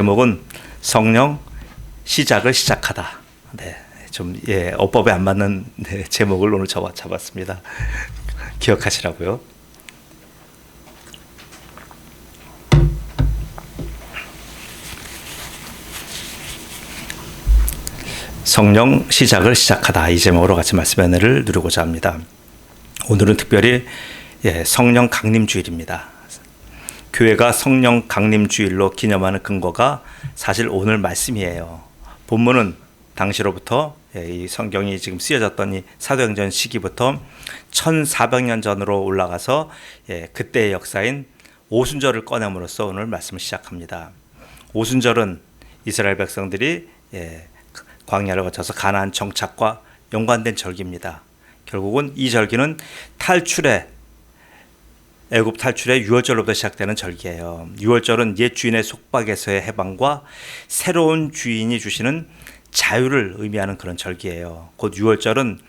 제목은 성령 시작을 시작하다. 어법에 안 맞는 제목을 오늘 잡았습니다. 기억하시라고요. 성령 시작을 시작하다. 이 제목으로 같이 말씀의 은혜를 누리고자 합니다. 오늘은 특별히 성령 강림주일입니다. 교회가 성령 강림주일로 기념하는 근거가 사실 오늘 말씀이에요. 본문은 당시로부터 이 성경이 지금 쓰여졌던 이 사도행전 시기부터 1400년 전으로 올라가서 그때의 역사인 오순절을 꺼냄으로써 오늘 말씀을 시작합니다. 오순절은 이스라엘 백성들이 광야를 거쳐서 가나안 정착과 연관된 절기입니다. 결국은 이 절기는 애굽 탈출의 유월절로부터 시작되는 절기예요. 유월절은 옛 주인의 속박에서의 해방과 새로운 주인이 주시는 자유를 의미하는 그런 절기예요. 곧 유월절은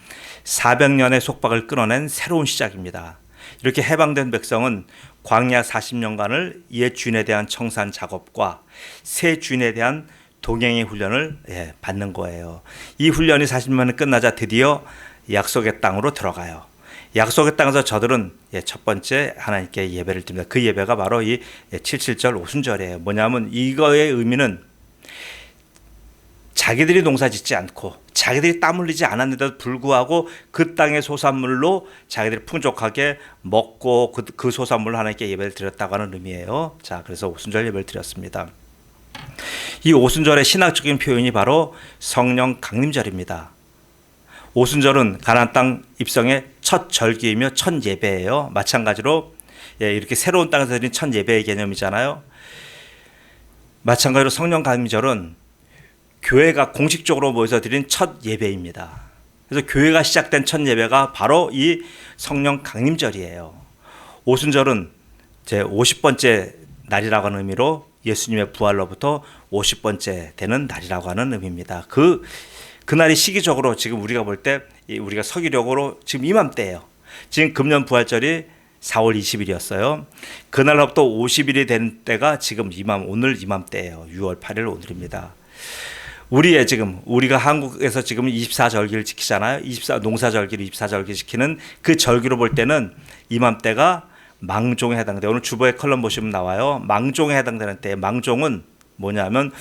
400년의 속박을 끊어낸 새로운 시작입니다. 이렇게 해방된 백성은 광야 40년간을 옛 주인에 대한 청산 작업과 새 주인에 대한 동행의 훈련을 받는 거예요. 이 훈련이 40년이 끝나자 드디어 약속의 땅으로 들어가요. 약속의 땅에서 저들은 첫 번째 하나님께 예배를 드립니다. 그 예배가 바로 이 77절 오순절이에요. 뭐냐면 이거의 의미는 자기들이 농사 짓지 않고 자기들이 땀 흘리지 않았는데도 불구하고 그 땅의 소산물로 자기들이 풍족하게 먹고 그 소산물로 하나님께 예배를 드렸다고 하는 의미예요. 자, 그래서 오순절 예배를 드렸습니다. 이 오순절의 신학적인 표현이 바로 성령 강림절입니다. 오순절은 가나안 땅 입성의 첫 절기이며 첫 예배예요. 마찬가지로 이렇게 새로운 땅에서 드린 첫 예배의 개념이잖아요. 마찬가지로 성령 강림절은 교회가 공식적으로 모여서 드린 첫 예배입니다. 그래서 교회가 시작된 첫 예배가 바로 이 성령 강림절이에요. 오순절은 제 50번째 날이라고 하는 의미로 예수님의 부활로부터 50번째 되는 날이라고 하는 의미입니다. 그날이 시기적으로 지금 우리가 볼 때 우리가 서기력으로 지금 이맘때예요. 지금 금년 부활절이 4월 20일이었어요. 그날로부터 50일이 된 때가 지금 오늘 이맘때예요. 6월 8일 오늘입니다. 우리가 한국에서 지금 24절기를 지키잖아요. 농사절기를 24절기 지키는 그 절기로 볼 때는 이맘때가 망종에 해당돼요. 오늘 주보의 컬럼 보시면 나와요. 망종에 해당되는 때, 망종은 뭐냐면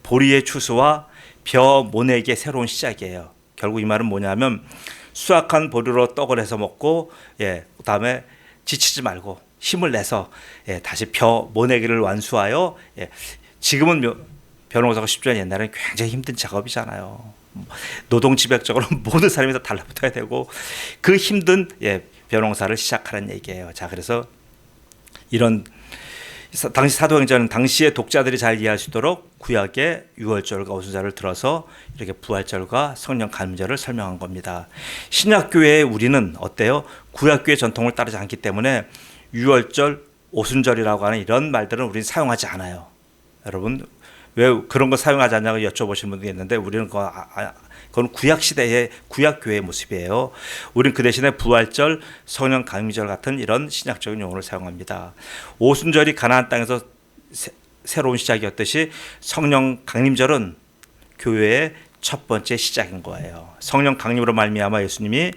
보리의 추수와 벼 모내기의 새로운 시작이에요. 결국 이 말은 뭐냐면 수확한 보리로 떡을 해서 먹고 그다음에 지치지 말고 힘을 내서 다시 벼 모내기를 완수하여 지금은 벼농사가 쉽지 않은 옛날에는 굉장히 힘든 작업이잖아요. 노동집약적으로 모든 사람이 다 달라붙어야 되고 그 힘든 벼농사를 시작하는 얘기예요. 자, 그래서 이런 당시 사도행전은 당시의 독자들이 잘 이해할 수 있도록 구약의 유월절과 오순절을 들어서 이렇게 부활절과 성령 강림절을 설명한 겁니다. 신약교회의 우리는 어때요? 구약교회 전통을 따르지 않기 때문에 유월절, 오순절이라고 하는 이런 말들은 우리는 사용하지 않아요. 여러분 왜 그런 거 사용하지 않냐고 여쭤보시는 분들이 있는데 우리는 그건 구약시대의 구약교회의 모습이에요. 우리는 그 대신에 부활절, 성령 강림절 같은 이런 신약적인 용어를 사용합니다. 오순절이 가나안 땅에서 새로운 시작이었듯이 성령 강림절은 교회의 첫 번째 시작인 거예요. 성령 강림으로 말미암아 예수님이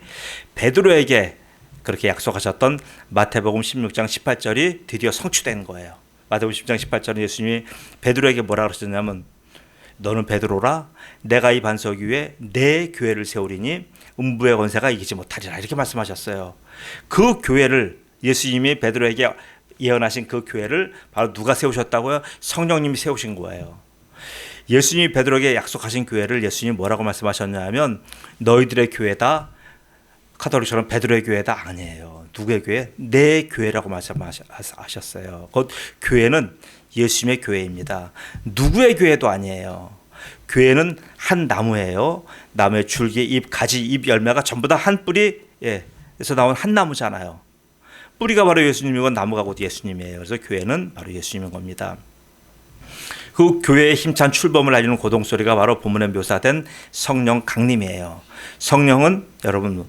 베드로에게 그렇게 약속하셨던 마태복음 16장 18절이 드디어 성취된 거예요. 마태복음 10장 18절은 예수님이 베드로에게 뭐라 그러셨냐면 너는 베드로라 내가 이 반석 위에 내 교회를 세우리니 음부의 권세가 이기지 못하리라 이렇게 말씀하셨어요. 그 교회를 예수님이 베드로에게 예언하신 그 교회를 바로 누가 세우셨다고요? 성령님이 세우신 거예요. 예수님이 베드로에게 약속하신 교회를 예수님이 뭐라고 말씀하셨냐면 너희들의 교회다. 카톨릭처럼 베드로의 교회다 아니에요. 누구의 교회? 내 교회라고 말씀하셨어요. 곧 교회는 예수님의 교회입니다. 누구의 교회도 아니에요. 교회는 한 나무예요. 나무의 줄기, 잎, 가지, 잎, 열매가 전부 다 한 뿌리에서 나온 한 나무잖아요. 뿌리가 바로 예수님이고 나무가 곧 예수님이에요. 그래서 교회는 바로 예수님인 겁니다. 그 교회의 힘찬 출범을 알리는 고동소리가 바로 본문에 묘사된 성령 강림이에요. 성령은 여러분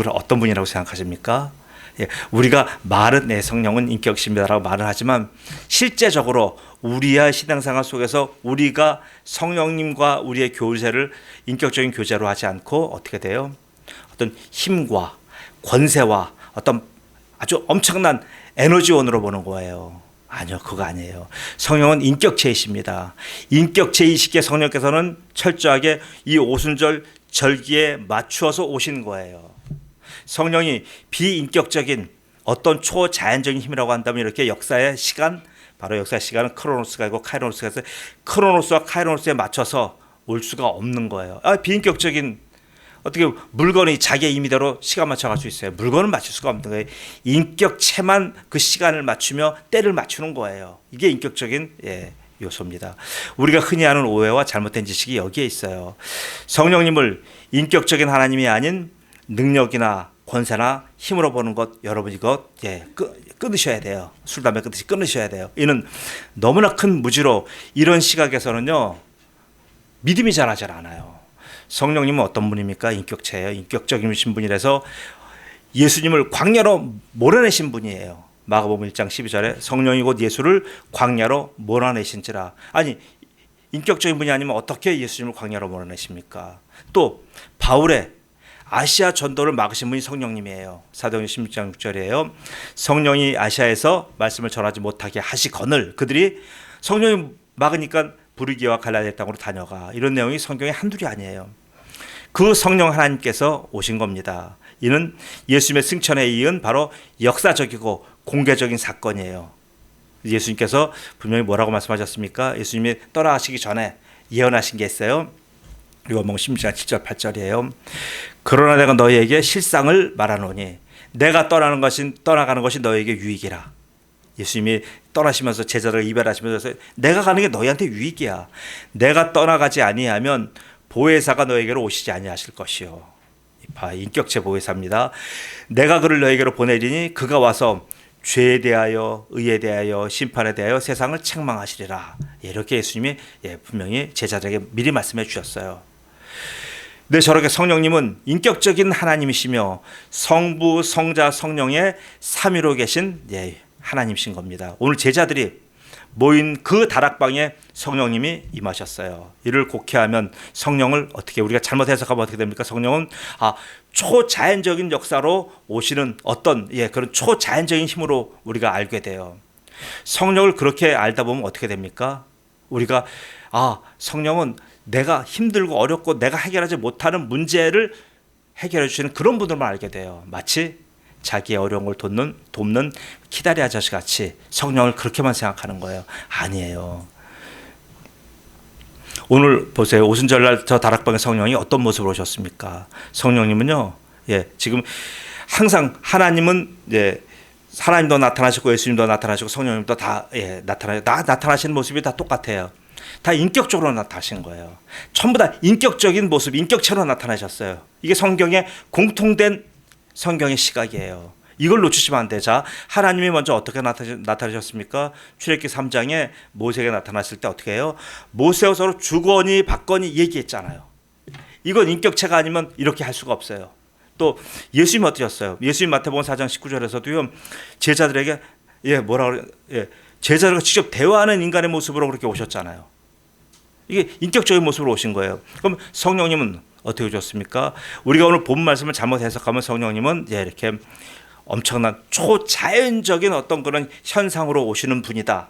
어떤 분이라고 생각하십니까? 예, 우리가 말은 성령은 인격이십니다라고 말을 하지만 실제적으로 우리의 신앙생활 속에서 우리가 성령님과 우리의 교제를 인격적인 교제로 하지 않고 어떻게 돼요? 어떤 힘과 권세와 어떤 아주 엄청난 에너지원으로 보는 거예요. 아니요, 그거 아니에요. 성령은 인격체이십니다. 인격체이시기에 성령께서는 철저하게 이 오순절 절기에 맞추어서 오신 거예요. 성령이 비인격적인 어떤 초자연적인 힘이라고 한다면 이렇게 역사의 시간, 바로 역사의 시간은 크로노스가 있고 카이로노스가 있어요. 크로노스와 카이로노스에 맞춰서 올 수가 없는 거예요. 비인격적인 어떻게 물건이 자기의 임의대로 시간 맞춰갈 수 있어요. 물건은 맞출 수가 없는 거예요. 인격체만 그 시간을 맞추며 때를 맞추는 거예요. 이게 인격적인 요소입니다. 우리가 흔히 하는 오해와 잘못된 지식이 여기에 있어요. 성령님을 인격적인 하나님이 아닌 능력이나 권세나 힘으로 보는 것, 여러분 이거 끊으셔야 돼요. 술, 담배 끊듯이 끊으셔야 돼요. 이는 너무나 큰 무지로 이런 시각에서는요 믿음이 자라지 않아요. 성령님은 어떤 분입니까? 인격체예요. 인격적인 분이라서 예수님을 광야로 몰아내신 분이에요. 마가복음 1장 12절에 성령이 곧 예수를 광야로 몰아내신지라. 아니 인격적인 분이 아니면 어떻게 예수님을 광야로 몰아내십니까? 또 바울의 아시아 전도를 막으신 분이 성령님이에요. 사도행전 16장 6절이에요. 성령이 아시아에서 말씀을 전하지 못하게 하시거늘 그들이 성령이 막으니까 부르기와 갈라디아 땅으로 다녀가. 이런 내용이 성경에 한둘이 아니에요. 그 성령 하나님께서 오신 겁니다. 이는 예수님의 승천에 이은 바로 역사적이고 공개적인 사건이에요. 예수님께서 분명히 뭐라고 말씀하셨습니까? 예수님이 떠나가시기 전에 예언하신 게 있어요. 요한복음 16장 7절 8절이에요. 그러나 내가 너희에게 실상을 말하노니 내가 떠나가는 것이 너희에게 유익이라. 예수님이 떠나시면서 제자들을 이별하시면서 내가 가는 게 너희한테 유익이야. 내가 떠나가지 아니하면 보혜사가 너희에게로 오시지 아니하실 것이요. 인격체 보혜사입니다. 내가 그를 너희에게로 보내리니 그가 와서 죄에 대하여 의에 대하여 심판에 대하여 세상을 책망하시리라. 이렇게 예수님이 분명히 제자들에게 미리 말씀해 주셨어요. 네, 저렇게 성령님은 인격적인 하나님이시며 성부, 성자, 성령의 삼위로 계신 하나님이신 겁니다. 오늘 제자들이 모인 그 다락방에 성령님이 임하셨어요. 이를 곡해하면 성령을 어떻게 우리가 잘못 해석하면 어떻게 됩니까? 성령은 초자연적인 역사로 오시는 어떤 그런 초자연적인 힘으로 우리가 알게 돼요. 성령을 그렇게 알다 보면 어떻게 됩니까? 우리가 성령은 내가 힘들고 어렵고 내가 해결하지 못하는 문제를 해결해 주시는 그런 분들만 알게 돼요. 마치 자기의 어려운 걸 돕는 키다리 아저씨 같이 성령을 그렇게만 생각하는 거예요. 아니에요. 오늘 보세요. 오순절날 저 다락방의 성령이 어떤 모습으로 오셨습니까? 성령님은요, 지금 항상 하나님은 하나님도 나타나시고 예수님도 나타나시고 성령님도 다 나타나시는 모습이 다 똑같아요. 다 인격적으로 나타나신 거예요. 전부 다 인격적인 모습, 인격체로 나타나셨어요. 이게 성경의 공통된 성경의 시각이에요. 이걸 놓치시면 안 돼요. 자, 하나님이 먼저 어떻게 나타나셨습니까? 출애굽기 3장에 모세에게 나타났을 때 어떻게 해요? 모세와 서로 주거니 받거니 얘기했잖아요. 이건 인격체가 아니면 이렇게 할 수가 없어요. 또 예수님 어떠셨어요? 예수님 마태복음 4장 19절에서도요. 제자들에게 제자들과 직접 대화하는 인간의 모습으로 그렇게 오셨잖아요. 이게 인격적인 모습으로 오신 거예요. 그럼 성령님은 어떻게 오셨습니까? 우리가 오늘 본 말씀을 잘못 해석하면 성령님은 이렇게 엄청난 초자연적인 어떤 그런 현상으로 오시는 분이다.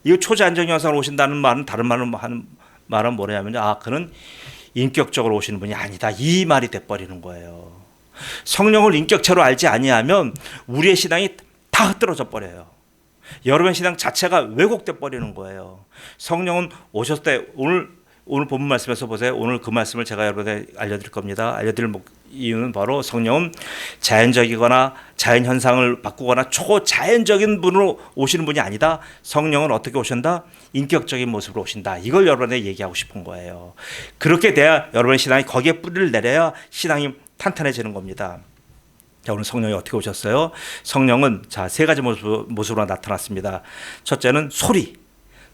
이 초자연적인 현상으로 오신다는 말은 다른 말은 뭐냐면 그는 인격적으로 오시는 분이 아니다. 이 말이 돼버리는 거예요. 성령을 인격체로 알지 아니하면 우리의 신앙이 다 흩어져 버려요. 여러분의 신앙 자체가 왜곡돼 버리는 거예요. 성령은 오셨을 때 오늘 본문 말씀에서 보세요. 오늘 그 말씀을 제가 여러분에게 알려드릴 겁니다. 알려드릴 이유는 바로 성령은 자연적이거나 자연현상을 바꾸거나 초자연적인 분으로 오시는 분이 아니다. 성령은 어떻게 오신다? 인격적인 모습으로 오신다. 이걸 여러분에게 얘기하고 싶은 거예요. 그렇게 돼야 여러분의 신앙이 거기에 뿌리를 내려야 신앙이 탄탄해지는 겁니다. 자, 오늘 성령이 어떻게 오셨어요? 성령은 세 가지 모습으로 나타났습니다. 첫째는 소리,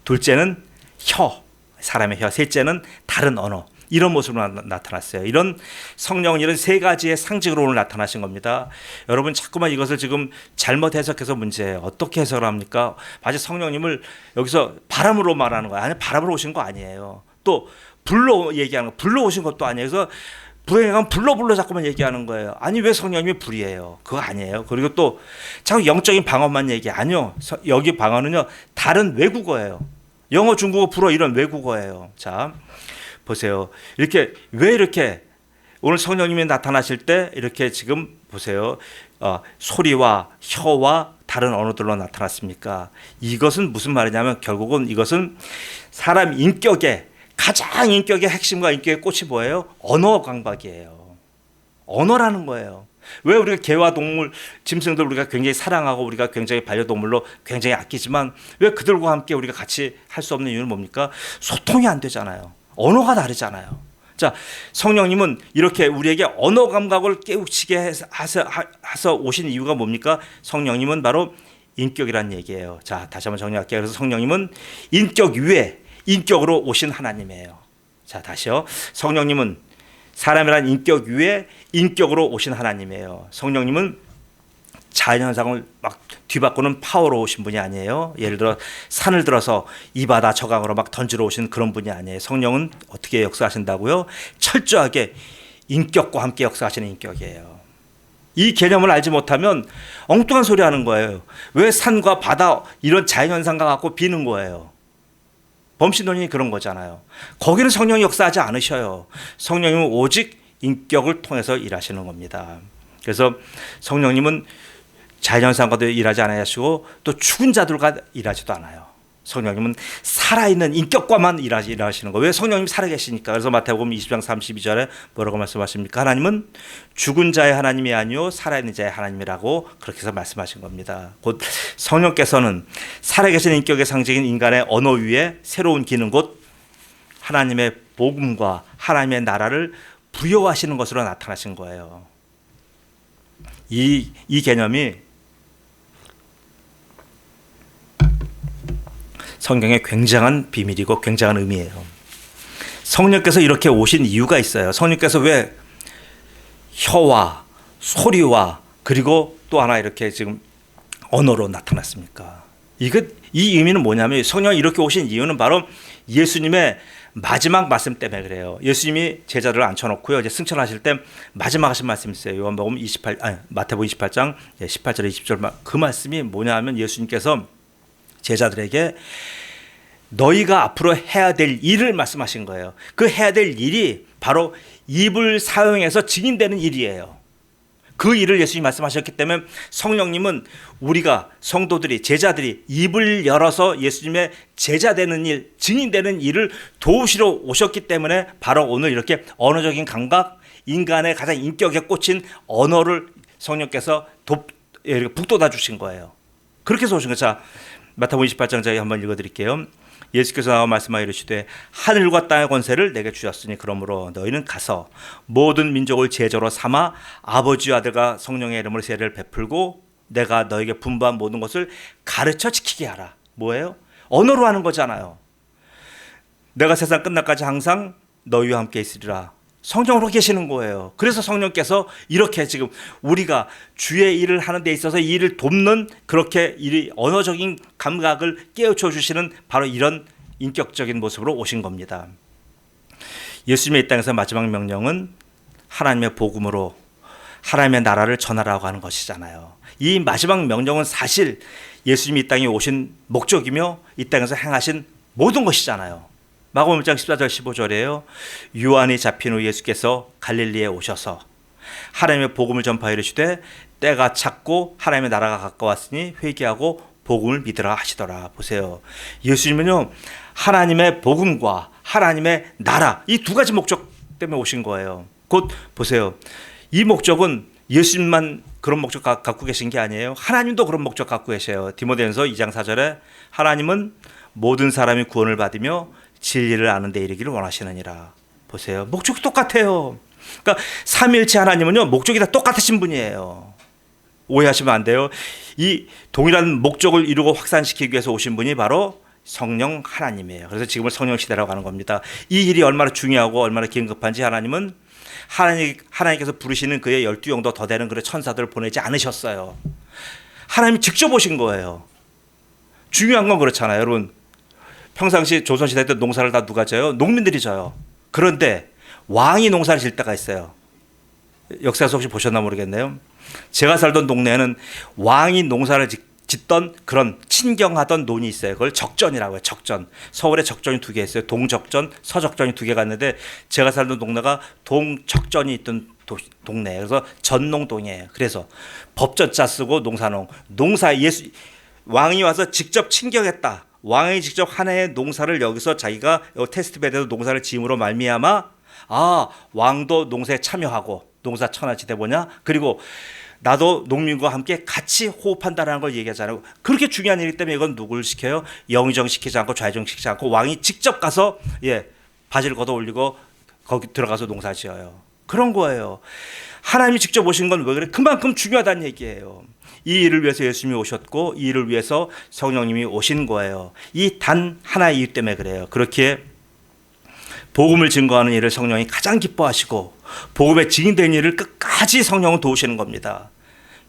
둘째는 혀, 사람의 혀, 셋째는 다른 언어. 이런 모습으로 나타났어요. 이런 성령은 이런 세 가지의 상징으로 오늘 나타나신 겁니다. 여러분 자꾸만 이것을 지금 잘못 해석해서 문제예요. 어떻게 해석을 합니까? 마치 성령님을 여기서 바람으로 말하는 거예요. 아니, 바람으로 오신 거 아니에요. 또 불로 얘기하는 거, 불로 오신 것도 아니에요. 그래서 불에 가면 불로 자꾸만 얘기하는 거예요. 아니, 왜 성령님이 불이에요? 그거 아니에요. 그리고 또 자꾸 영적인 방언만 얘기. 아니요. 여기 방언은요, 다른 외국어예요. 영어, 중국어, 불어 이런 외국어예요. 자, 보세요. 이렇게 왜 이렇게 오늘 성령님이 나타나실 때 이렇게 지금 보세요. 소리와 혀와 다른 언어들로 나타났습니까? 이것은 무슨 말이냐면 결국은 이것은 사람 인격의 가장 인격의 핵심과 인격의 꽃이 뭐예요? 언어 감각이에요. 언어라는 거예요. 왜 우리가 개와 동물, 짐승들 우리가 굉장히 사랑하고 우리가 굉장히 반려동물로 굉장히 아끼지만 왜 그들과 함께 우리가 같이 할 수 없는 이유는 뭡니까? 소통이 안 되잖아요. 언어가 다르잖아요. 자, 성령님은 이렇게 우리에게 언어 감각을 깨우치게 해서 오신 이유가 뭡니까? 성령님은 바로 인격이란 얘기예요. 자, 다시 한번 정리할게요. 그래서 성령님은 인격 위에 인격으로 오신 하나님이에요. 자, 다시요. 성령님은 사람이란 인격 위에 인격으로 오신 하나님이에요. 성령님은 자연현상을 막 뒤바꾸는 파워로 오신 분이 아니에요. 예를 들어 산을 들어서 이 바다 저 강으로 막 던지러 오신 그런 분이 아니에요. 성령은 어떻게 역사하신다고요? 철저하게 인격과 함께 역사하시는 인격이에요. 이 개념을 알지 못하면 엉뚱한 소리 하는 거예요. 왜 산과 바다 이런 자연현상과 갖고 비는 거예요? 범신론이 그런 거잖아요. 거기는 성령이 역사하지 않으셔요. 성령님은 오직 인격을 통해서 일하시는 겁니다. 그래서 성령님은 자연현상과도 일하지 않으시고 또 죽은 자들과 일하지도 않아요. 성령님은 살아있는 인격과만 일하시는 거예요. 왜? 성령님이 살아계시니까. 그래서 마태복음 20장 32절에 뭐라고 말씀하십니까? 하나님은 죽은 자의 하나님이 아니요 살아있는 자의 하나님이라고 그렇게 해서 말씀하신 겁니다. 곧 성령께서는 살아계신 인격의 상징인 인간의 언어 위에 새로운 기능, 곧 하나님의 복음과 하나님의 나라를 부여하시는 것으로 나타나신 거예요. 이 개념이 성경의 굉장한 비밀이고 굉장한 의미예요. 성령께서 이렇게 오신 이유가 있어요. 성령께서 왜 혀와 소리와 그리고 또 하나 이렇게 지금 언어로 나타났습니까? 이 의미는 뭐냐면 성령이 이렇게 오신 이유는 바로 예수님의 마지막 말씀 때문에 그래요. 예수님이 제자들을 앉혀놓고요. 이제 승천하실 때 마지막 하신 말씀이 있어요. 요한복음 마태복음 28장 18절 20절 그 말씀이 뭐냐 하면 예수님께서 제자들에게 너희가 앞으로 해야 될 일을 말씀하신 거예요. 그 해야 될 일이 바로 입을 사용해서 증인되는 일이에요. 그 일을 예수님이 말씀하셨기 때문에 성령님은 우리가 성도들이 제자들이 입을 열어서 예수님의 제자 되는 일, 증인되는 일을 도우시러 오셨기 때문에 바로 오늘 이렇게 언어적인 감각, 인간의 가장 인격에 꽂힌 언어를 성령께서 북돋아 주신 거예요. 그렇게 해서 오신 거예요. 자, 마태복음 28장 저희 한번 읽어드릴게요. 예수께서 나와 말씀하여 이르시되 하늘과 땅의 권세를 내게 주셨으니 그러므로 너희는 가서 모든 민족을 제자로 삼아 아버지와 아들과 성령의 이름으로 세례를 베풀고 내가 너에게 분부한 모든 것을 가르쳐 지키게 하라. 뭐예요? 언어로 하는 거잖아요. 내가 세상 끝날까지 항상 너희와 함께 있으리라. 성령으로 계시는 거예요. 그래서 성령께서 이렇게 지금 우리가 주의 일을 하는 데 있어서 이 일을 돕는 그렇게 언어적인 감각을 깨우쳐 주시는 바로 이런 인격적인 모습으로 오신 겁니다. 예수님의 이 땅에서 마지막 명령은 하나님의 복음으로 하나님의 나라를 전하라고 하는 것이잖아요. 이 마지막 명령은 사실 예수님이 이 땅에 오신 목적이며 이 땅에서 행하신 모든 것이잖아요. 마가복음 1장 14절 15절이에요. 요한이 잡힌 후 예수께서 갈릴리에 오셔서 하나님의 복음을 전파하여 이르시되 때가 찼고 하나님의 나라가 가까웠으니 회개하고 복음을 믿으라 하시더라. 보세요. 예수님은요 하나님의 복음과 하나님의 나라 이 두 가지 목적 때문에 오신 거예요. 곧 보세요. 이 목적은 예수님만 그런 목적 갖고 계신 게 아니에요. 하나님도 그런 목적 갖고 계세요. 디모데전서 2장 4절에 하나님은 모든 사람이 구원을 받으며 진리를 아는 데 이르기를 원하시느니라. 보세요. 목적이 똑같아요. 그러니까 삼위일체 하나님은요 목적이 다 똑같으신 분이에요. 오해하시면 안 돼요. 이 동일한 목적을 이루고 확산시키기 위해서 오신 분이 바로 성령 하나님이에요. 그래서 지금은 성령 시대라고 하는 겁니다. 이 일이 얼마나 중요하고 얼마나 긴급한지 하나님은 하나님께서 부르시는 그의 12영도 더 되는 그런 천사들을 보내지 않으셨어요. 하나님이 직접 오신 거예요. 중요한 건 그렇잖아요. 여러분, 평상시 조선시대 때 농사를 다 누가 져요? 농민들이 져요. 그런데 왕이 농사를 질 때가 있어요. 역사에서 혹시 보셨나 모르겠네요. 제가 살던 동네에는 왕이 농사를 짓던 그런 친경하던 논이 있어요. 그걸 적전이라고 해요. 적전. 서울에 적전이 2개 있어요. 동적전, 서적전이 2개가 있는데 제가 살던 동네가 동적전이 있던 동네예요. 그래서 전농동이에요. 그래서 법전자 쓰고 농사농. 왕이 와서 직접 친경했다. 왕이 직접 한 해의 농사를 여기서 자기가 테스트베드에서 농사를 지음으로 말미암아 왕도 농사에 참여하고 농사 천하지대 보냐? 그리고 나도 농민과 함께 같이 호흡한다는 걸 얘기하잖아요. 그렇게 중요한 일이기 때문에 이건 누구를 시켜요? 영의정 시키지 않고 좌의정 시키지 않고 왕이 직접 가서 바지를 걷어 올리고 거기 들어가서 농사 지어요. 그런 거예요. 하나님이 직접 오신 건 왜 그래? 그만큼 중요하다는 얘기예요. 이 일을 위해서 예수님이 오셨고 이 일을 위해서 성령님이 오신 거예요. 이 단 하나의 이유 때문에 그래요. 그렇기에 복음을 증거하는 일을 성령이 가장 기뻐하시고 복음의 증인된 일을 끝까지 성령은 도우시는 겁니다.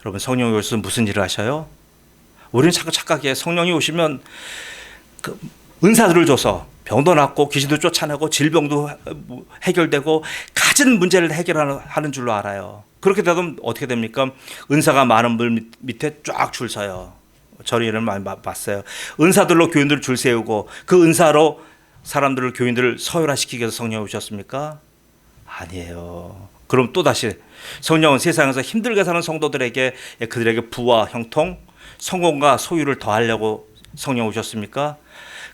여러분, 성령이 오셔서 무슨 일을 하셔요? 우리는 자꾸 착각해요. 성령이 오시면 그 은사들을 줘서 병도 낫고 귀신도 쫓아내고 질병도 해결되고 가진 문제를 해결하는 줄로 알아요. 그렇게 되면 어떻게 됩니까? 은사가 많은 분 밑에 쫙 줄 서요. 저는 이런 많이 봤어요. 은사들로 교인들을 줄 세우고 그 은사로 사람들을, 교인들을 서열화시키기 위해서 성령이 오셨습니까? 아니에요. 그럼 또다시 성령은 세상에서 힘들게 사는 성도들에게 그들에게 부와 형통, 성공과 소유를 더하려고 성령 오셨습니까?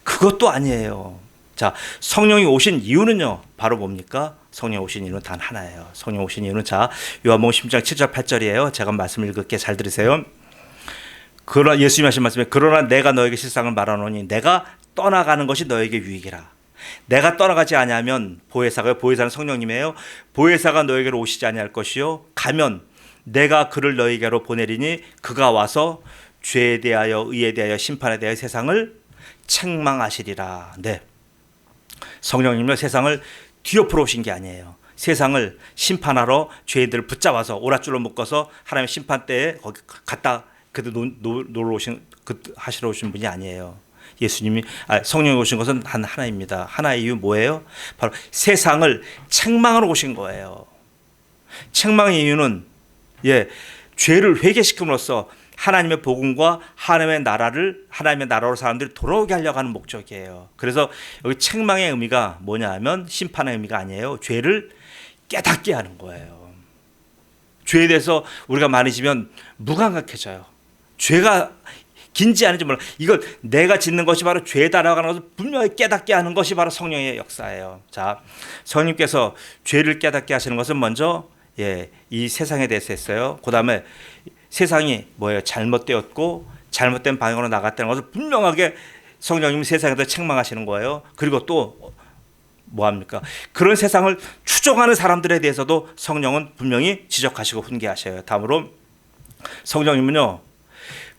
그것도 아니에요. 자, 성령이 오신 이유는요, 바로 뭡니까? 성령 오신 이유는 단 하나예요. 성령 오신 이유는 요한복음 10장 7절 8절이에요. 제가 말씀을 읽을게, 잘 들으세요. 예수님이 하신 말씀에 그러나 내가 너에게 실상을 말하노니 내가 떠나가는 것이 너에게 유익이라. 내가 떠나가지 아니하면 보혜사는 성령님이에요. 보혜사가 너에게로 오시지 아니할 것이요 가면 내가 그를 너에게로 보내리니 그가 와서 죄에 대하여 의에 대하여 심판에 대하여 세상을 책망하시리라. 네, 성령님은 세상을 뒤엎으러 오신 게 아니에요. 세상을 심판하러 죄인들을 붙잡아서 오랏줄로 묶어서 하나님의 심판대에 거기 갖다 하시러 오신 분이 아니에요. 성령이 오신 것은 단 하나입니다. 하나의 이유 뭐예요? 바로 세상을 책망하러 오신 거예요. 책망의 이유는 죄를 회개시킴으로써 하나님의 복음과 하나님의 나라로 사람들이 돌아오게 하려고 하는 목적이에요. 그래서 여기 책망의 의미가 뭐냐 하면 심판의 의미가 아니에요. 죄를 깨닫게 하는 거예요. 죄에 대해서 우리가 많이 지면 무감각해져요. 죄가 긴지 아닌지 몰라. 이걸 내가 짓는 것이 바로 죄다라고 하는 것을 분명히 깨닫게 하는 것이 바로 성령의 역사예요. 자, 성령님께서 죄를 깨닫게 하시는 것은 먼저 이 세상에 대해서 했어요. 그 다음에 세상이 뭐예요? 잘못되었고 잘못된 방향으로 나갔다는 것을 분명하게 성령님이 세상에서 책망하시는 거예요. 그리고 또 뭐합니까? 그런 세상을 추종하는 사람들에 대해서도 성령은 분명히 지적하시고 훈계하셔요. 다음으로 성령님은요,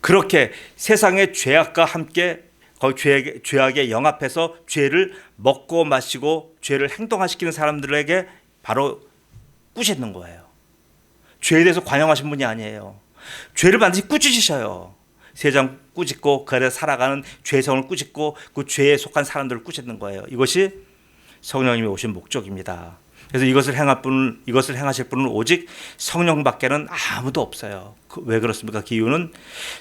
그렇게 세상의 죄악과 함께 죄악에 영합해서 죄를 먹고 마시고 죄를 행동화시키는 사람들에게 바로 꾸짖는 거예요. 죄에 대해서 관용하신 분이 아니에요. 죄를 반드시 꾸짖으셔요. 세상 꾸짖고 그 안에 살아가는 죄성을 꾸짖고 그 죄에 속한 사람들을 꾸짖는 거예요. 이것이 성령님이 오신 목적입니다. 그래서 이것을 행하실 분은 오직 성령밖에는 아무도 없어요. 왜 그렇습니까? 그 이유는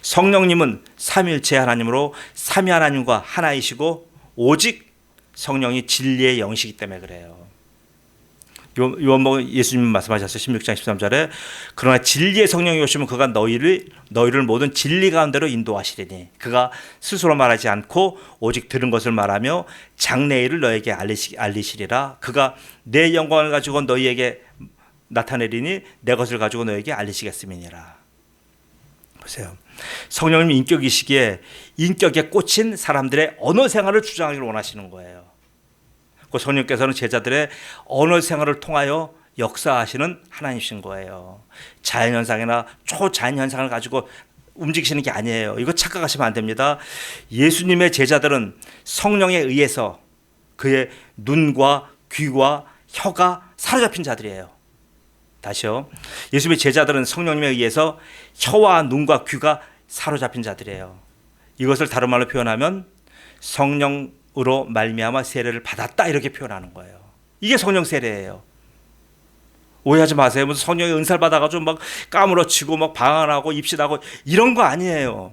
성령님은 삼위일체 하나님으로 삼위 하나님과 하나이시고 오직 성령이 진리의 영이시기 때문에 그래요. 요한복음 예수님 말씀하셨어요. 16장 13절에 그러나 진리의 성령이 오시면 그가 너희를 모든 진리 가운데로 인도하시리니 그가 스스로 말하지 않고 오직 들은 것을 말하며 장래일을 너에게 알리시리라. 그가 내 영광을 가지고 너희에게 나타내리니 내 것을 가지고 너에게 알리시겠음이니라. 보세요. 성령님 인격이시기에 인격에 꽂힌 사람들의 언어 생활을 주장하기를 원하시는 거예요. 그 성령께서는 제자들의 언어 생활을 통하여 역사하시는 하나님이신 거예요. 자연현상이나 초자연현상을 가지고 움직이시는 게 아니에요. 이거 착각하시면 안 됩니다. 예수님의 제자들은 성령에 의해서 그의 눈과 귀와 혀가 사로잡힌 자들이에요. 다시요. 예수님의 제자들은 성령님에 의해서 혀와 눈과 귀가 사로잡힌 자들이에요. 이것을 다른 말로 표현하면 성령으로 말미암아 세례를 받았다 이렇게 표현하는 거예요. 이게 성령 세례예요. 오해하지 마세요. 무슨 성령의 은사를 받아가지고 막 까무러치고 막 방언하고 입시하고 이런 거 아니에요.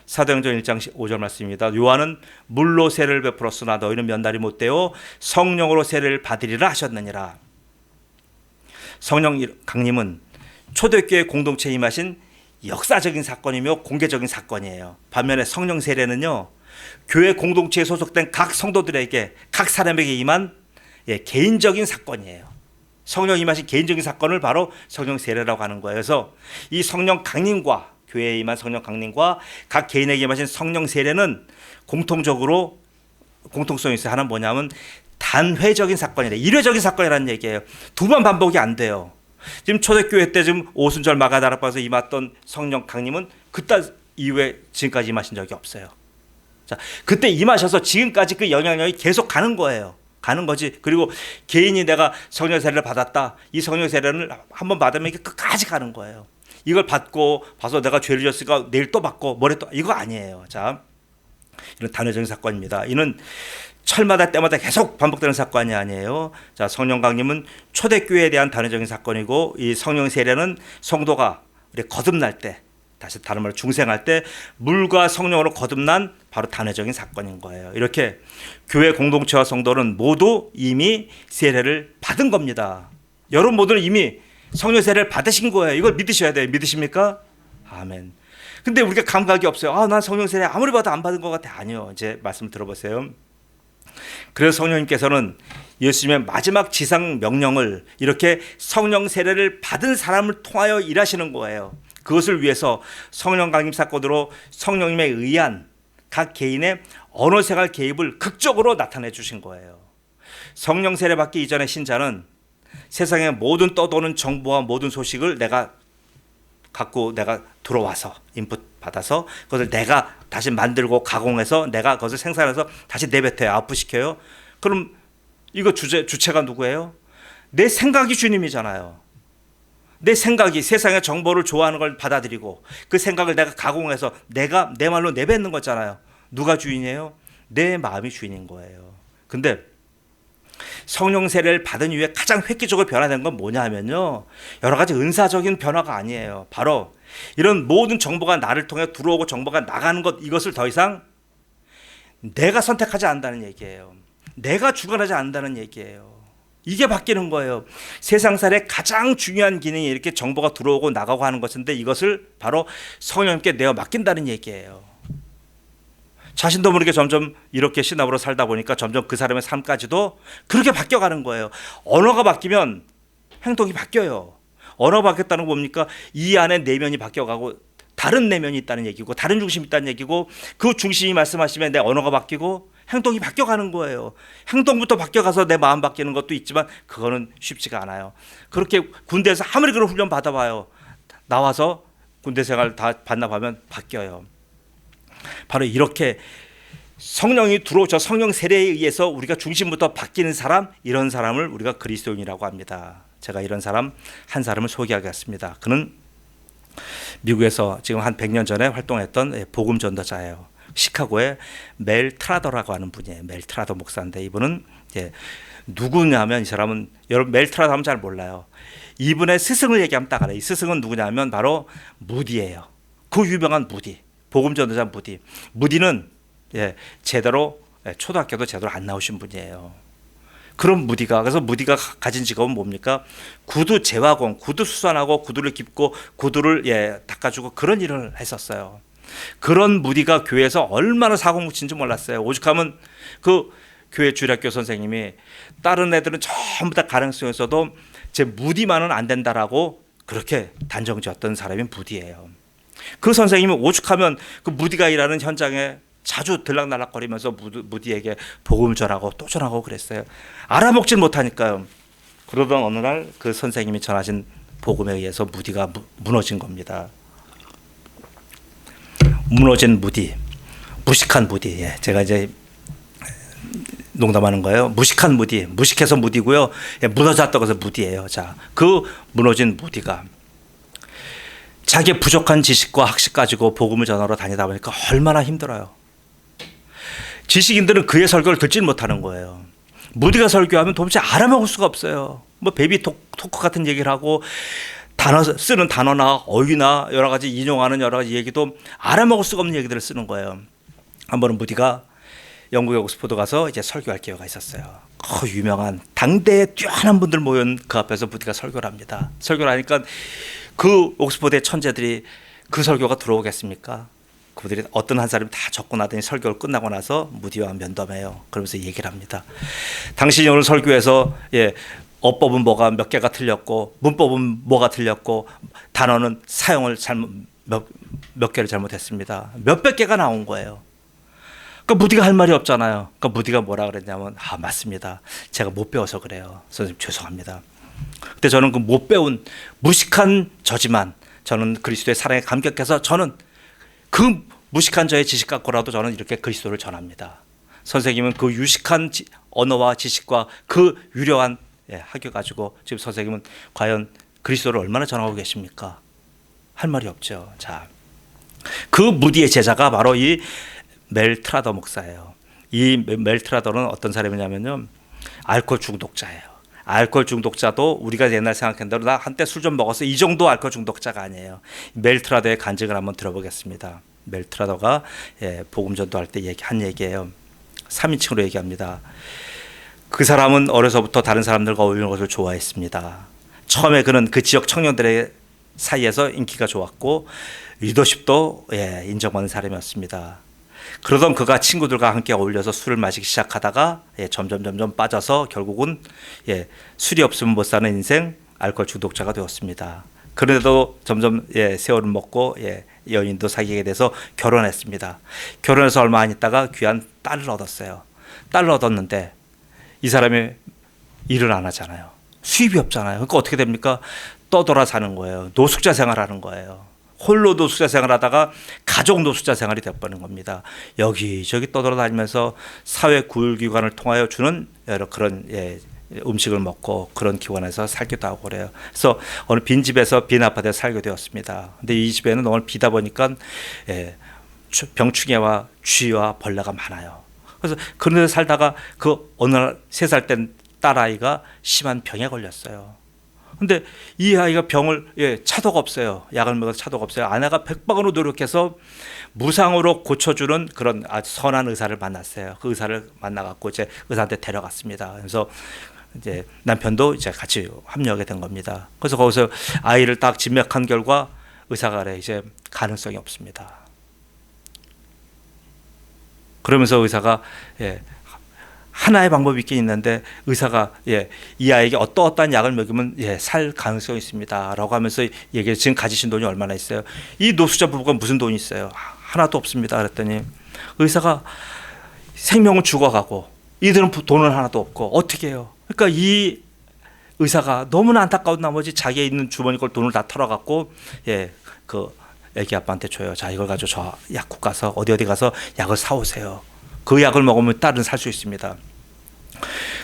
사도행전 1장 5절 말씀입니다. 요한은 물로 세례를 베풀었으나 너희는 면달이 못되어 성령으로 세례를 받으리라 하셨느니라. 성령 강림은 초대교회 공동체에 임하신 역사적인 사건이며 공개적인 사건이에요. 반면에 성령 세례는요, 교회 공동체에 소속된 각 성도들에게, 각 사람에게 임한 개인적인 사건이에요. 성령 임하신 개인적인 사건을 바로 성령 세례라고 하는 거예요. 그래서 이 성령 강림과 교회에 임한 성령 강림과 각 개인에게 임하신 성령 세례는 공통적으로 공통성이 있어요. 하나는 뭐냐면 단회적인 사건이래. 일회적인 사건이라는 얘기예요. 두 번 반복이 안 돼요. 지금 초대교회 때 지금 오순절 마가다락방에서 임했던 성령 강림은 그때 이후에 지금까지 임하신 적이 없어요. 자, 그때 임하셔서 지금까지 그 영향력이 계속 가는 거예요. 가는 거지. 그리고 개인이 내가 성령 세례를 받았다. 이 성령 세례를 한번 받으면 이게 끝까지 가는 거예요. 이걸 받고 봐서 내가 죄를 졌으니까 내일 또 받고 모레 또 이거 아니에요. 자, 이런 단회적인 사건입니다. 이는 철마다 때마다 계속 반복되는 사건이 아니에요. 자, 성령 강림은 초대교회에 대한 단회적인 사건이고 이 성령 세례는 성도가 우리 거듭날 때, 다시 다른 말로 중생할 때 물과 성령으로 거듭난 바로 단회적인 사건인 거예요. 이렇게 교회 공동체와 성도는 모두 이미 세례를 받은 겁니다. 여러분 모두는 이미 성령 세례를 받으신 거예요. 이걸 믿으셔야 돼요. 믿으십니까? 아멘. 근데 우리가 감각이 없어요. 난 성령 세례 아무리 봐도 안 받은 것 같아. 아니요. 이제 말씀 들어보세요. 그래서 성령님께서는 예수님의 마지막 지상 명령을 이렇게 성령 세례를 받은 사람을 통하여 일하시는 거예요. 그것을 위해서 성령 강림 사건으로 성령님에 의한 각 개인의 언어 생활 개입을 극적으로 나타내 주신 거예요. 성령 세례 받기 이전의 신자는 세상의 모든 떠도는 정보와 모든 소식을 내가 들어와서 인풋 받아서 그것을 내가 다시 만들고 가공해서 내가 그것을 생산해서 다시 내뱉어요. 아웃풋시켜요. 그럼 이거 주체가 누구예요? 내 생각이 주님이잖아요. 내 생각이 세상의 정보를 좋아하는 걸 받아들이고 그 생각을 내가 가공해서 내가 내 말로 내뱉는 거잖아요. 누가 주인이에요? 내 마음이 주인인 거예요. 근데 성령 세례를 받은 이후에 가장 획기적으로 변화된 건 뭐냐 하면요, 여러 가지 은사적인 변화가 아니에요. 바로 이런 모든 정보가 나를 통해 들어오고 정보가 나가는 것, 이것을 더 이상 내가 선택하지 않는다는 얘기예요. 내가 주관하지 않는다는 얘기예요. 이게 바뀌는 거예요. 세상살의 가장 중요한 기능이 이렇게 정보가 들어오고 나가고 하는 것인데 이것을 바로 성령님께 내어 맡긴다는 얘기예요. 자신도 모르게 점점 이렇게 신앙으로 살다 보니까 점점 그 사람의 삶까지도 그렇게 바뀌어가는 거예요. 언어가 바뀌면 행동이 바뀌어요. 언어가 바뀌었다는 건 뭡니까? 이 안에 내면이 바뀌어가고 다른 내면이 있다는 얘기고 다른 중심이 있다는 얘기고 그 중심이 말씀하시면 내 언어가 바뀌고 행동이 바뀌어가는 거예요. 행동부터 바뀌어가서 내 마음 바뀌는 것도 있지만 그거는 쉽지가 않아요. 그렇게 군대에서 아무리 그런 훈련 받아봐요. 나와서 군대 생활 다 반납하면 바뀌어요. 바로 이렇게 성령이 들어오셔 성령 세례에 의해서 우리가 중심부터 바뀌는 사람, 이런 사람을 우리가 그리스도인이라고 합니다. 제가 이런 사람 한 사람을 소개하겠습니다. 그는 미국에서 지금 한 100년 전에 활동했던 복음 전도자예요. 시카고의 멜 트라더라고 하는 분이에요. 멜 트라더 목사인데 이분은 누구냐면 이 사람은 여러분 멜 트라더 하면 잘 몰라요. 이분의 스승을 얘기하면 딱 알아요. 이 스승은 누구냐면 바로 무디예요. 그 유명한 무디. 복음 전도자 무디. 무디는 제대로 초등학교도 제대로 안 나오신 분이에요. 그런 무디가, 그래서 무디가 가진 직업은 뭡니까? 구두 재화공, 구두 수선하고 구두를 깁고 구두를 닦아주고 그런 일을 했었어요. 그런 무디가 교회에서 얼마나 사고뭉친지 몰랐어요. 오죽하면 그 교회 주일학교 선생님이 다른 애들은 전부 다 가능성이 있어도 제 무디만은 안 된다라고 그렇게 단정지었던 사람이 무디예요. 그 선생님이 오죽하면 그 무디가 일하는 현장에 자주 들락날락거리면서 무디에게 복음을 전하고 또 전하고 그랬어요. 알아먹질 못하니까요. 그러던 어느 날 그 선생님이 전하신 복음에 의해서 무디가 무너진 겁니다. 무너진 무디, 무식한 무디. 예, 제가 이제 농담하는 거예요. 무식한 무디, 무식해서 무디고요. 예, 무너졌다고 해서 무디예요. 자, 그 무너진 무디가 자기 부족한 지식과 학식 가지고 복음을 전하러 다니다 보니까 얼마나 힘들어요. 지식인들은 그의 설교를 듣지 못하는 거예요. 무디가 설교하면 도대체 알아먹을 수가 없어요. 뭐 베이비 토크 같은 얘기를 하고 쓰는 단어나 어휘나 여러 가지 인용하는 여러 가지 얘기도 알아먹을 수가 없는 얘기들을 쓰는 거예요. 한 번은 무디가 영국의 옥스퍼드 가서 이제 설교할 기회가 있었어요. 유명한 당대에 뛰어난 분들 모인 그 앞에서 무디가 설교를 합니다. 설교를 하니까 그 옥스퍼드의 천재들이 그 설교가 들어오겠습니까? 그들이 어떤 한 사람이 다 적고 나더니 설교를 끝나고 나서 무디와 면담해요. 그러면서 얘기를 합니다. 당신이 오늘 설교에서 어법은 뭐가 몇 개가 틀렸고 문법은 뭐가 틀렸고 단어는 사용을 몇 개를 잘못했습니다. 몇백 개가 나온 거예요. 그러니까 무디가 할 말이 없잖아요. 그러니까 무디가 뭐라 그랬냐면 맞습니다. 제가 못 배워서 그래요. 선생님 죄송합니다. 근데 저는 그 못 배운 무식한 저지만 저는 그리스도의 사랑에 감격해서 저는 그 무식한 저의 지식 갖고라도 저는 이렇게 그리스도를 전합니다. 선생님은 그 유식한 언어와 지식과 그 유려한 학교 가지고 지금 선생님은 과연 그리스도를 얼마나 전하고 계십니까? 할 말이 없죠. 자, 그 무디의 제자가 바로 이 멜 트라더 목사예요. 이 멜 트라더는 어떤 사람이냐면요, 알코올 중독자예요. 알코올 중독자도 우리가 옛날 생각한 대로 나 한때 술 좀 먹었어 이 정도 알코올 중독자가 아니에요. 멜 트라더의 간증을 한번 들어보겠습니다. 멜 트라더가 복음 전도할 때 한 얘기예요. 3인칭으로 얘기합니다. 그 사람은 어려서부터 다른 사람들과 어울리는 것을 좋아했습니다. 처음에 그는 그 지역 청년들의 사이에서 인기가 좋았고 리더십도 인정받는 사람이었습니다. 그러던 그가 친구들과 함께 어울려서 술을 마시기 시작하다가 점점 빠져서 결국은 술이 없으면 못 사는 인생 알코올 중독자가 되었습니다. 그런데도 점점 세월을 먹고 연인도 사귀게 돼서 결혼했습니다. 결혼해서 얼마 안 있다가 귀한 딸을 얻었어요. 딸을 얻었는데 이 사람이 일을 안 하잖아요. 수입이 없잖아요. 그러니까 어떻게 됩니까? 떠돌아 사는 거예요. 노숙자 생활하는 거예요. 홀로 노숙자 생활하다가 가족 노숙자 생활이 되어버린 겁니다. 여기저기 떠돌아다니면서 사회 구휼기관을 통하여 주는 여러 그런 음식을 먹고 그런 기관에서 살기도 하고 그래요. 그래서 어느 빈 집에서 빈 아파트에 살게 되었습니다. 근데 이 집에는 너무 비다 보니까 병충해와 쥐와 벌레가 많아요. 그래서 그런 데서 살다가 그 어느 날 3살 된 딸아이가 심한 병에 걸렸어요. 근데 이 아이가 병을 차도가 없어요. 약을 먹어서 차도가 없어요. 아내가 백방으로 노력해서 무상으로 고쳐주는 그런 아주 선한 의사를 만났어요. 그 의사를 만나갖고 이제 의사한테 데려갔습니다. 그래서 이제 남편도 이제 같이 합류하게 된 겁니다. 그래서 거기서 아이를 딱 진맥한 결과 의사가 그래 이제 가능성이 없습니다. 그러면서 의사가 하나의 방법이 있긴 있는데 의사가 이 아이에게 어떠한 약을 먹이면 살 가능성이 있습니다 라고 하면서 얘기해. 지금 가지신 돈이 얼마나 있어요? 이 노숙자 부부가 무슨 돈이 있어요? 하나도 없습니다. 그랬더니 의사가 생명은 죽어가고 이들은 돈은 하나도 없고 어떻게 해요? 그러니까 이 의사가 너무나 안타까운 나머지 자기의 있는 주머니 걸 돈을 다 털어갖고 그 애기 아빠한테 줘요. 자, 이걸 가지고 저 약국 가서 어디 가서 약을 사오세요. 그 약을 먹으면 딸은 살 수 있습니다.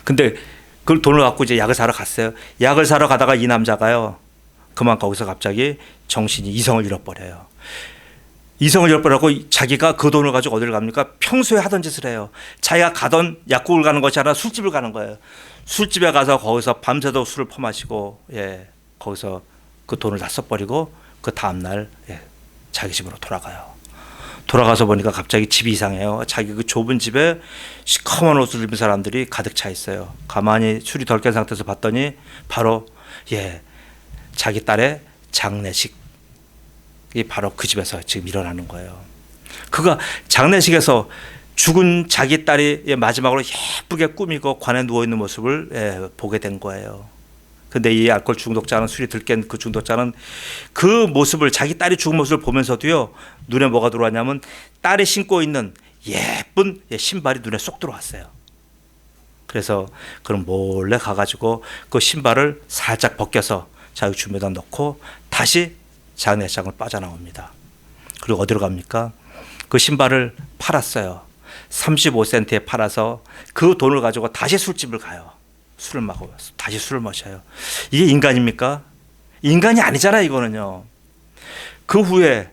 근데 그걸 돈을 갖고 이제 약을 사러 갔어요. 약을 사러 가다가 이 남자가요, 그만 거기서 갑자기 정신이 이성을 잃어버려요. 이성을 잃어버리고 자기가 그 돈을 가지고 어디를 갑니까? 평소에 하던 짓을 해요. 자기가 가던 약국을 가는 것이 아니라 술집을 가는 거예요. 술집에 가서 거기서 밤새도록 술을 퍼마시고 거기서 그 돈을 다 써버리고 그 다음날 자기 집으로 돌아가요. 돌아가서 보니까 갑자기 집이 이상해요. 자기 그 좁은 집에 시커먼 옷을 입은 사람들이 가득 차 있어요. 가만히 술이 덜 깬 상태에서 봤더니 바로 자기 딸의 장례식이 바로 그 집에서 지금 일어나는 거예요. 그가 장례식에서 죽은 자기 딸이 마지막으로 예쁘게 꾸미고 관에 누워있는 모습을 보게 된 거예요. 근데 이 알코올 중독자는, 술이 들깬 그 중독자는 그 모습을, 자기 딸이 죽은 모습을 보면서도요, 눈에 뭐가 들어왔냐면 딸이 신고 있는 예쁜 신발이 눈에 쏙 들어왔어요. 그래서 그럼 몰래 가가지고 그 신발을 살짝 벗겨서 자기 주머니에다 넣고 다시 장례장을 빠져나옵니다. 그리고 어디로 갑니까? 그 신발을 팔았어요. 35센트에 팔아서 그 돈을 가지고 다시 술집을 가요. 술을 마고 다시 술을 마셔요. 이게 인간입니까? 인간이 아니잖아요, 이거는요. 그 후에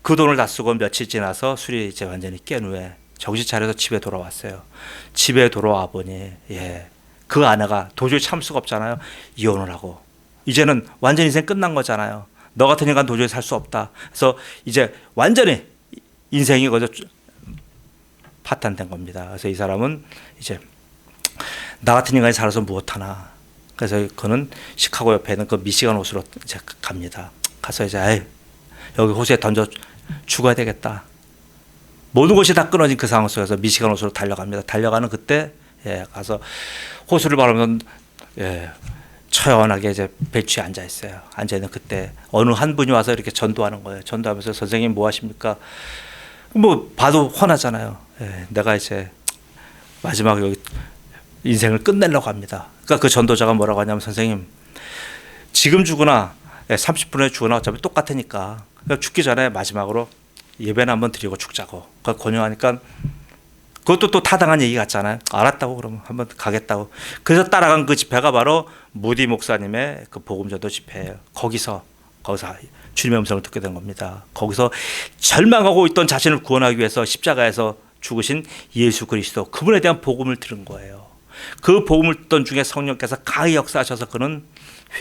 그 돈을 다 쓰고 며칠 지나서 술이 이제 완전히 깬 후에 정신 차려서 집에 돌아왔어요. 집에 돌아와 보니 그 아내가 도저히 참을 수가 없잖아요. 이혼을 하고 이제는 완전 인생 끝난 거잖아요. 너 같은 인간 도저히 살 수 없다. 그래서 이제 완전히 인생이 거기서 파탄된 겁니다. 그래서 이 사람은 이제 나 같은 인간이 살아서 무엇하나. 그래서 그는 시카고 옆에 있는 그 미시간 호수로 이제 갑니다. 가서 이제 여기 호수에 던져 죽어야 되겠다. 모든 것이 다 끊어진 그 상황 속에서 미시간 호수로 달려갑니다. 달려가는 그때 가서 호수를 바라보면 처연하게 이제 벤치에 앉아 있어요. 앉아 있는 그때 어느 한 분이 와서 이렇게 전도하는 거예요. 전도하면서 선생님 뭐 하십니까? 뭐 봐도 훤하잖아요. 내가 이제 마지막 여기 인생을 끝내려고 합니다. 그러니까 그 전도자가 뭐라고 하냐면 선생님 지금 죽으나 30분에 죽으나 어차피 똑같으니까 그러니까 죽기 전에 마지막으로 예배는 한번 드리고 죽자고 그러니까 권유하니까 그것도 또 타당한 얘기 같잖아요. 알았다고 그러면 한번 가겠다고. 그래서 따라간 그 집회가 바로 무디 목사님의 그 복음전도 집회예요. 거기서 주님의 음성을 듣게 된 겁니다. 거기서 절망하고 있던 자신을 구원하기 위해서 십자가에서 죽으신 예수 그리스도 그분에 대한 복음을 들은 거예요. 그 복음을 듣던 중에 성령께서 강하게 역사하셔서 그는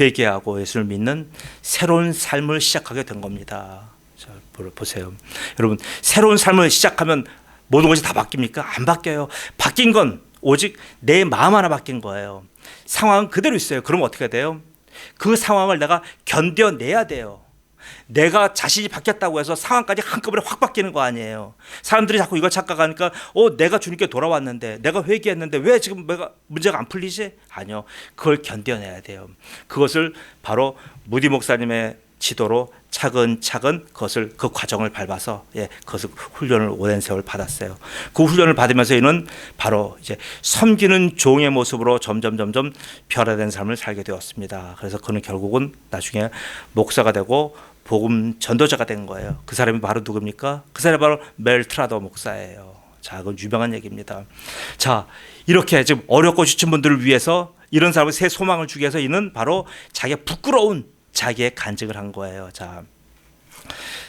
회개하고 예수를 믿는 새로운 삶을 시작하게 된 겁니다. 자, 보세요. 여러분 새로운 삶을 시작하면 모든 것이 다 바뀝니까? 안 바뀌어요. 바뀐 건 오직 내 마음 하나 바뀐 거예요. 상황은 그대로 있어요. 그럼 어떻게 돼요? 그 상황을 내가 견뎌내야 돼요. 내가 자신이 바뀌었다고 해서 상황까지 한꺼번에 확 바뀌는 거 아니에요. 사람들이 자꾸 이걸 착각하니까 내가 주님께 돌아왔는데 내가 회개했는데 왜 지금 내가 문제가 안 풀리지? 아니요. 그걸 견뎌내야 돼요. 그것을 바로 무디 목사님의 지도로 차근차근 그 과정을 밟아서 그것을 훈련을 오랜 세월 받았어요. 그 훈련을 받으면서 이는 바로 이제 섬기는 종의 모습으로 점점 변화된 삶을 살게 되었습니다. 그래서 그는 결국은 나중에 목사가 되고 복음 전도자가 된 거예요. 그 사람이 바로 누굽니까? 그 사람이 바로 멜트라도 목사예요. 자, 그건 유명한 얘기입니다. 자, 이렇게 지금 어렵고 지친 분들을 위해서 이런 사람을 새 소망을 주기 위해서 이는 바로 자기가 부끄러운 자기의 간증을 한 거예요. 자,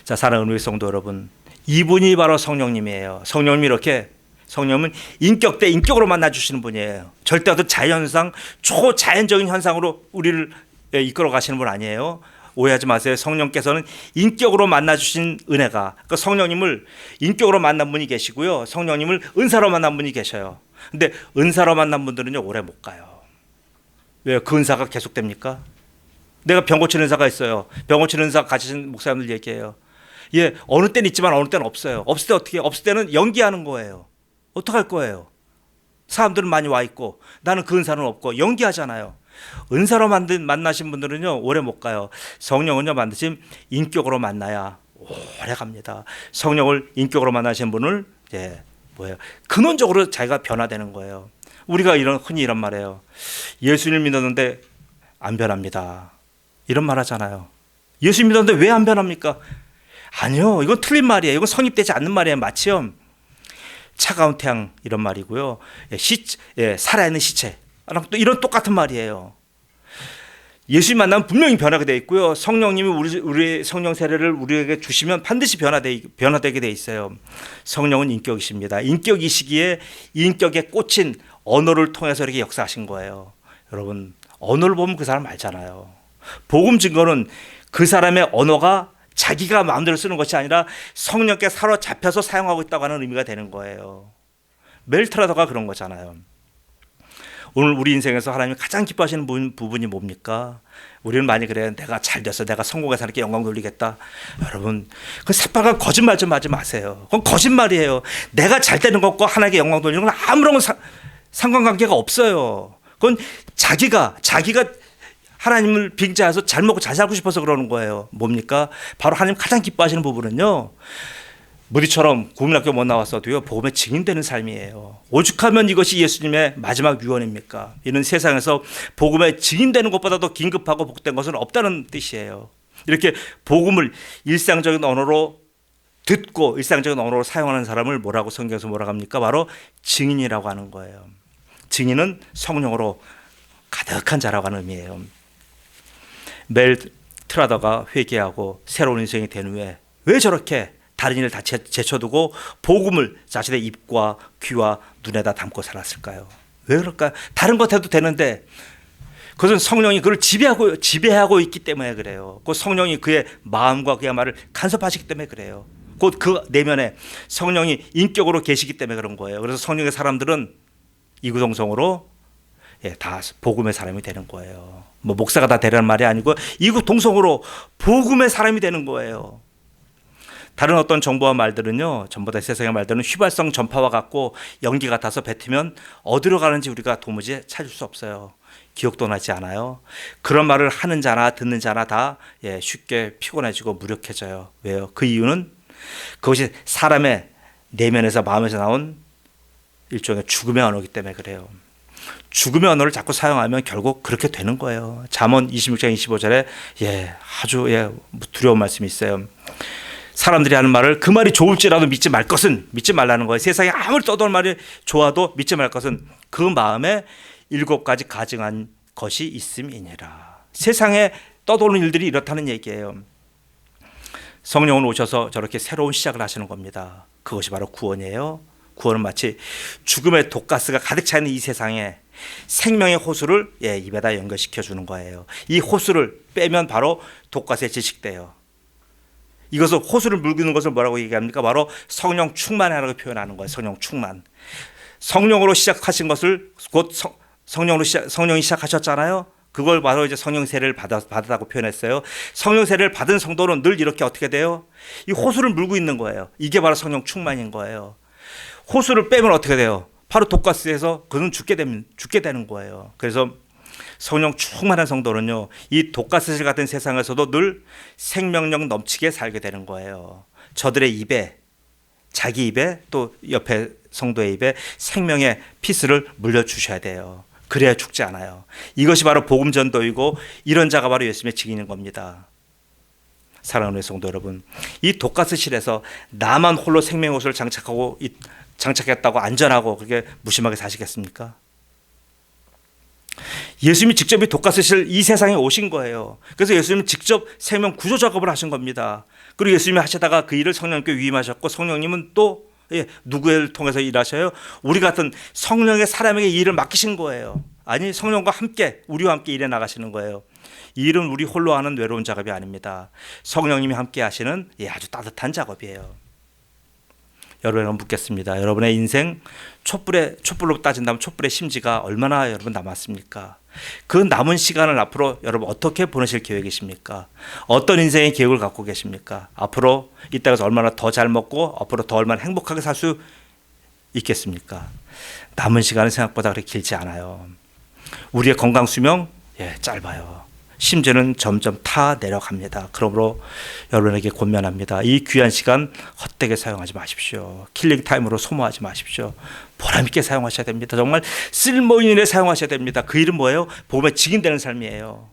사랑하는 우리 성도 여러분, 이분이 바로 성령님이에요. 성령님은 인격 대 인격으로 만나 주시는 분이에요. 절대 어떤 자연상 초자연적인 현상으로 우리를 이끌어 가시는 분 아니에요. 오해하지 마세요. 성령께서는 인격으로 만나 주신 은혜가 그 성령님을 인격으로 만난 분이 계시고요. 성령님을 은사로 만난 분이 계셔요. 근데 은사로 만난 분들은요 오래 못 가요. 왜요? 그 은사가 계속됩니까? 내가 병 고치는 은사가 있어요. 병 고치는 은사 가지신 목사님들 얘기해요. 어느 때는 있지만 어느 때는 없어요. 없을 때 어떻게 해요? 없을 때는 연기하는 거예요. 어떡할 거예요? 사람들은 많이 와 있고 나는 그 은사는 없고 연기하잖아요. 은사로 만나신 분들은요 오래 못 가요. 성령은요 반드시 인격으로 만나야 오래 갑니다. 성령을 인격으로 만나신 분을 근원적으로 자기가 변화되는 거예요. 우리가 흔히 이런 말해요. 예수님 믿었는데 안 변합니다. 이런 말 하잖아요. 예수 믿었는데 왜 안 변합니까? 아니요, 이건 틀린 말이에요. 이건 성립되지 않는 말이에요. 마치요 차가운 태양 이런 말이고요. 살아있는 시체랑 또 이런 똑같은 말이에요. 예수님 만나면 분명히 변하게 돼 있고요. 성령님이 우리 성령 세례를 우리에게 주시면 반드시 변화되게 돼 있어요. 성령은 인격이십니다. 인격이시기에 인격에 꽂힌 언어를 통해서 이렇게 역사하신 거예요. 여러분 언어를 보면 그 사람 알잖아요. 복음 증거는 그 사람의 언어가 자기가 마음대로 쓰는 것이 아니라 성령께 사로잡혀서 사용하고 있다고 하는 의미가 되는 거예요. 멜트라더가 그런 거잖아요. 오늘 우리 인생에서 하나님이 가장 기뻐하시는 부분이 뭡니까? 우리는 많이 그래요. 내가 잘 됐어. 내가 성공해서 하나님께 영광 돌리겠다. 여러분 그 새빨간 거짓말 좀 하지 마세요. 그건 거짓말이에요. 내가 잘 되는 것과 하나님께 영광 돌리는 건 아무런 상관관계가 없어요. 그건 자기가 하나님을 빙자해서 잘 먹고 잘 살고 싶어서 그러는 거예요. 뭡니까? 바로 하나님 가장 기뻐하시는 부분은요. 무디처럼 국민학교 못 나왔어도요. 복음에 증인되는 삶이에요. 오죽하면 이것이 예수님의 마지막 유언입니까? 이는 세상에서 복음에 증인되는 것보다 더 긴급하고 복된 것은 없다는 뜻이에요. 이렇게 복음을 일상적인 언어로 듣고 일상적인 언어로 사용하는 사람을 뭐라고 성경에서 뭐라고 합니까? 바로 증인이라고 하는 거예요. 증인은 성령으로 가득한 자라고 하는 의미예요. 멜 트라더가 회개하고 새로운 인생이 된 후에 왜 저렇게 다른 일을 다 제쳐두고 복음을 자신의 입과 귀와 눈에다 담고 살았을까요? 왜 그럴까요? 다른 것 해도 되는데 그것은 성령이 그를 지배하고 있기 때문에 그래요. 그 성령이 그의 마음과 그의 말을 간섭하시기 때문에 그래요. 곧 그 내면에 성령이 인격으로 계시기 때문에 그런 거예요. 그래서 성령의 사람들은 이구동성으로 다 복음의 사람이 되는 거예요. 뭐 목사가 다 되라는 말이 아니고 이구동성으로 복음의 사람이 되는 거예요. 다른 어떤 정보와 말들은요, 전부 다 세상의 말들은 휘발성 전파와 같고 연기 같아서 뱉으면 어디로 가는지 우리가 도무지 찾을 수 없어요. 기억도 나지 않아요. 그런 말을 하는 자나 듣는 자나 다 쉽게 피곤해지고 무력해져요. 왜요? 그 이유는 그것이 사람의 내면에서 마음에서 나온 일종의 죽음의 언어이기 때문에 그래요. 죽음의 언어를 자꾸 사용하면 결국 그렇게 되는 거예요. 잠언 26장 25절에 아주 두려운 말씀이 있어요. 사람들이 하는 말을 그 말이 좋을지라도 믿지 말 것은 믿지 말라는 거예요. 세상에 아무리 떠도는 말이 좋아도 믿지 말 것은 그 마음에 7가지 가증한 것이 있음이니라. 세상에 떠도는 일들이 이렇다는 얘기예요. 성령은 오셔서 저렇게 새로운 시작을 하시는 겁니다. 그것이 바로 구원이에요. 구원은 마치 죽음의 독가스가 가득 차 있는 이 세상에 생명의 호수를 입에다 연결시켜 주는 거예요. 이 호수를 빼면 바로 독가스에 질식돼요. 이것을 호수를 물기는 것을 뭐라고 얘기합니까? 바로 성령 충만이라고 표현하는 거예요. 성령 충만. 성령으로 시작하신 것을 곧 성령이 시작하셨잖아요. 그걸 바로 이제 성령 세례를 받았다고 표현했어요. 성령 세례를 받은 성도는 늘 이렇게 어떻게 돼요? 이 호수를 물고 있는 거예요. 이게 바로 성령 충만인 거예요. 호수를 빼면 어떻게 돼요? 바로 독가스에서 그는 죽게 되는 거예요. 그래서 성령 충만한 성도는요, 이 독가스실 같은 세상에서도 늘 생명력 넘치게 살게 되는 거예요. 저들의 입에, 자기 입에 또 옆에 성도의 입에 생명의 피스를 물려주셔야 돼요. 그래야 죽지 않아요. 이것이 바로 복음 전도이고 이런 자가 바로 예수님의 증인인 겁니다. 사랑하는 성도 여러분, 이 독가스실에서 나만 홀로 생명의 옷을 장착했다고 안전하고 그렇게 무심하게 사시겠습니까? 예수님이 직접 이 독가스실 이 세상에 오신 거예요. 그래서 예수님은 직접 생명 구조 작업을 하신 겁니다. 그리고 예수님이 하시다가 그 일을 성령님께 위임하셨고 성령님은 또 누구를 통해서 일하셔요? 우리 같은 성령의 사람에게 이 일을 맡기신 거예요. 아니, 성령과 함께 우리와 함께 일해 나가시는 거예요. 이 일은 우리 홀로 하는 외로운 작업이 아닙니다. 성령님이 함께 하시는 아주 따뜻한 작업이에요. 여러분에게 묻겠습니다. 여러분의 인생 촛불로 따진다면 촛불의 심지가 얼마나 여러분 남았습니까? 그 남은 시간을 앞으로 여러분 어떻게 보내실 계획이십니까? 어떤 인생의 계획을 갖고 계십니까? 앞으로 이 땅에서 얼마나 더 잘 먹고 앞으로 더 얼마나 행복하게 살 수 있겠습니까? 남은 시간은 생각보다 그렇게 길지 않아요. 우리의 건강 수명 짧아요. 심지어는 점점 타 내려갑니다. 그러므로 여러분에게 권면합니다. 이 귀한 시간 헛되게 사용하지 마십시오. 킬링 타임으로 소모하지 마십시오. 보람 있게 사용하셔야 됩니다. 정말 쓸모있는 일에 사용하셔야 됩니다. 그 일은 뭐예요? 복음에 직인되는 삶이에요.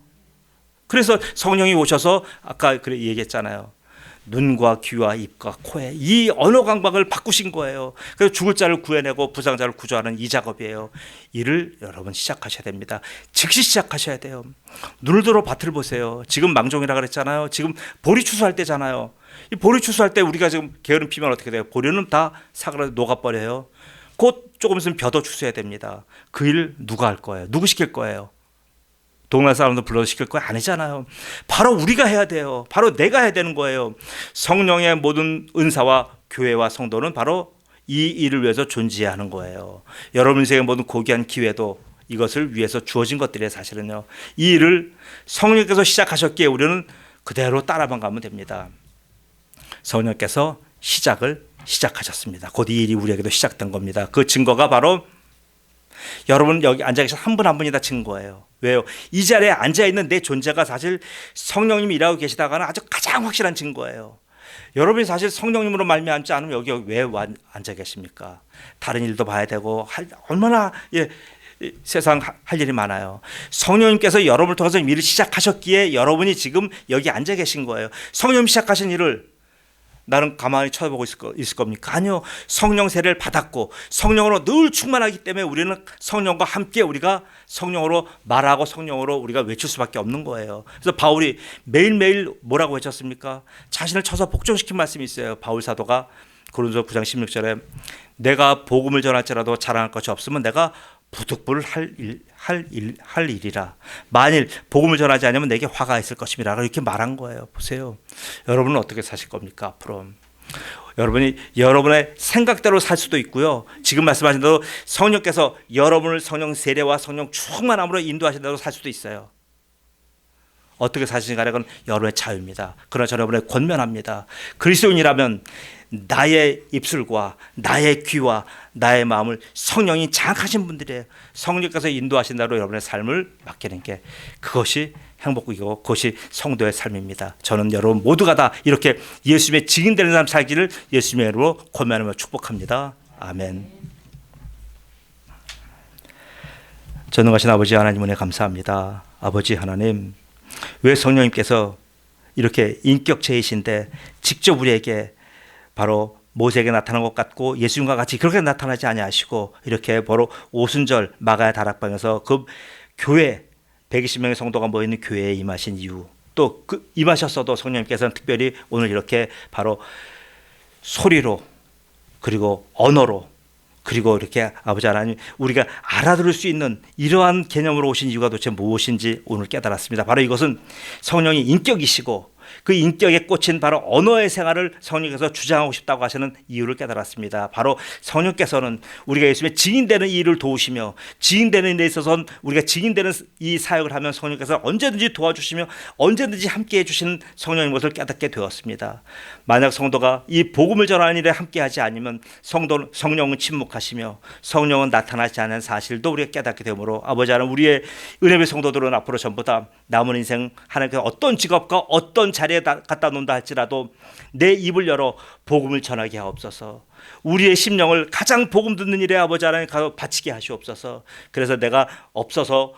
그래서 성령이 오셔서 아까 얘기했잖아요. 눈과 귀와 입과 코에 이 언어 감각을 바꾸신 거예요. 그래서 죽을 자를 구해내고 부상자를 구조하는 이 작업이에요. 이를 여러분 시작하셔야 됩니다. 즉시 시작하셔야 돼요. 눈을 들어 밭을 보세요. 지금 망종이라 그랬잖아요. 지금 보리 추수할 때잖아요. 이 보리 추수할 때 우리가 지금 게으름 피면 어떻게 돼요? 보리는 다 사그라져 녹아버려요. 곧 조금 있으면 벼도 추수해야 됩니다. 그 일 누가 할 거예요? 누구 시킬 거예요? 동네 사람도 불러서 시킬 거 아니잖아요. 바로 우리가 해야 돼요. 바로 내가 해야 되는 거예요. 성령의 모든 은사와 교회와 성도는 바로 이 일을 위해서 존재해야 하는 거예요. 여러분 인생의 모든 고귀한 기회도 이것을 위해서 주어진 것들이에요. 사실은요. 이 일을 성령께서 시작하셨기에 우리는 그대로 따라만 가면 됩니다. 성령께서 시작하셨습니다. 곧 이 일이 우리에게도 시작된 겁니다. 그 증거가 바로 여러분 여기 앉아 계신 한 분 한 분이 다 증거예요. 왜요? 이 자리에 앉아있는 내 존재가 사실 성령님이 일하고 계시다가는 아주 가장 확실한 증거예요. 여러분이 사실 성령님으로 말미암지 않으면 여기 왜 앉아 계십니까? 다른 일도 봐야 되고 얼마나 세상 할 일이 많아요. 성령님께서 여러분을 통해서 일을 시작하셨기에 여러분이 지금 여기 앉아 계신 거예요. 성령님이 시작하신 일을 나는 가만히 쳐다보고 있을 겁니까? 아니요. 성령 세례를 받았고 성령으로 늘 충만하기 때문에 우리는 성령과 함께 우리가 성령으로 말하고 성령으로 우리가 외칠 수밖에 없는 거예요. 그래서 바울이 매일매일 뭐라고 외쳤습니까? 자신을 쳐서 복종시킨 말씀이 있어요. 바울 사도가 고린도서 9장 16절에 내가 복음을 전할지라도 자랑할 것이 없으면 내가 부득불을 할 일이라. 만일 복음을 전하지 않으면 내게 화가 있을 것입니다. 이렇게 말한 거예요. 보세요. 여러분은 어떻게 사실 겁니까? 앞으로. 여러분이 여러분의 생각대로 살 수도 있고요. 지금 말씀하신 대로 성령께서 여러분을 성령 세례와 성령 충만함으로 인도하신 대로 살 수도 있어요. 어떻게 사시는가 건 여러분의 자유입니다. 그러나 저는 여러분의 권면합니다. 그리스도인이라면 나의 입술과 나의 귀와 나의 마음을 성령이 장악하신 분들이에요. 성령께서 인도하신 대로 여러분의 삶을 맡기는 게 그것이 행복이고 그것이 성도의 삶입니다. 저는 여러분 모두가 다 이렇게 예수님의 증인되는 삶 살기를 예수님의 이름으로 권면하며 축복합니다. 아멘. 전능하신 아버지 하나님 은혜 감사합니다. 아버지 하나님, 왜 성령님께서 이렇게 인격체이신데 직접 우리에게 바로 모세에게 나타난 것 같고 예수님과 같이 그렇게 나타나지 아니하시고 이렇게 바로 오순절 마가야 다락방에서 그 교회 120명의 성도가 모여있는 교회에 임하신 이유, 또 그 임하셨어도 성령님께서는 특별히 오늘 이렇게 바로 소리로 그리고 언어로 그리고 이렇게 아버지 하나님 우리가 알아들을 수 있는 이러한 개념으로 오신 이유가 도대체 무엇인지 오늘 깨달았습니다. 바로 이것은 성령이 인격이시고 그 인격에 꽂힌 바로 언어의 생활을 성령께서 주장하고 싶다고 하시는 이유를 깨달았습니다. 바로 성령께서는 우리가 예수님의 증인되는 이 일을 도우시며 증인되는 일에 있어서는 우리가 증인되는 이 사역을 하면 성령께서 언제든지 도와주시며 언제든지 함께해 주시는 성령인 것을 깨닫게 되었습니다. 만약 성도가 이 복음을 전하는 일에 함께하지 않으면 성령은 침묵하시며 성령은 나타나지 않은 사실도 우리가 깨닫게 되므로 아버지 하나님 우리의 은혜의 성도들은 앞으로 전부 다 남은 인생 하나님께서 어떤 직업과 어떤 자리에 갖다 놓는다 할지라도 내 입을 열어 복음을 전하게 하옵소서. 우리의 심령을 가장 복음 듣는 일에 아버지 하나님 바치게 하시옵소서. 그래서 내가 없어서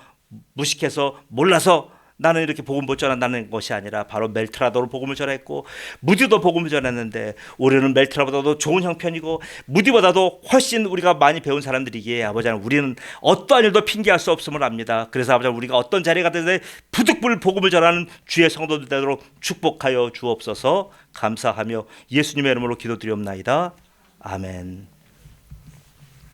무식해서 몰라서 나는 이렇게 복음 못 전한다는 것이 아니라 바로 멜트라도로 복음을 전했고 무디도 복음을 전했는데 우리는 멜트라보다도 좋은 형편이고 무디보다도 훨씬 우리가 많이 배운 사람들이기에 아버지 하나님 우리는 어떠한 일도 핑계할 수 없음을 압니다. 그래서 아버지 하나님 우리가 어떤 자리에 가든지 부득불 복음을 전하는 주의 성도들 되도록 축복하여 주옵소서. 감사하며 예수님의 이름으로 기도드리옵나이다. 아멘.